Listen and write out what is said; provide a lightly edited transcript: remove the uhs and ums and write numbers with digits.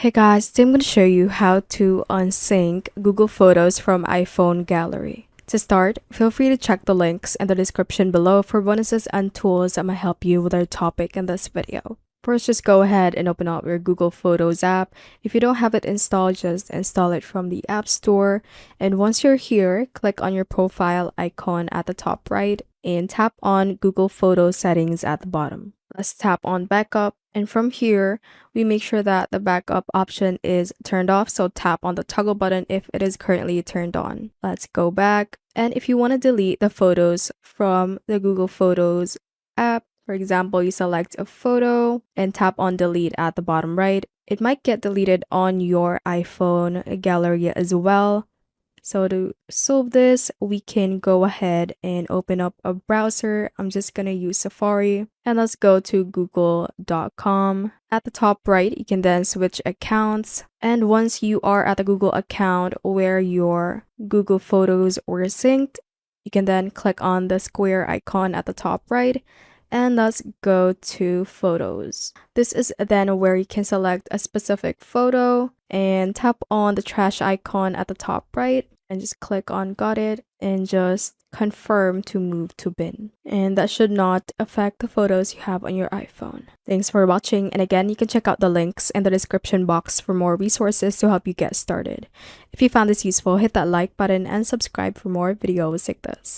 Hey guys, today I'm going to show you how to unsync Google Photos from iPhone Gallery. To start, feel free to check the links in the description below for bonuses and tools that might help you with our topic in this video. First, just go ahead and open up your Google Photos app. If you don't have it installed, just install it from the App Store. And once you're here, click on your profile icon at the top right and tap on Google Photo settings at the bottom. Let's tap on backup. And from here, we make sure that the backup option is turned off. So tap on the toggle button if it is currently turned on. Let's go back. And if you want to delete the photos from the Google Photos app, for example, you select a photo and tap on delete at the bottom right. It might get deleted on your iPhone gallery as well. So to solve this, we can go ahead and open up a browser. I'm just going to use Safari and let's go to google.com. At the top right, you can then switch accounts. And once you are at the Google account where your Google Photos were synced, you can then click on the square icon at the top right. And let's go to Photos. This is then where you can select a specific photo and tap on the trash icon at the top right and just click on got it and just confirm to move to bin. And that should not affect the photos you have on your iPhone. Thanks for watching, and again, you can check out the links in the description box for more resources to help you get started. If you found this useful, hit that like button and subscribe for more videos like this.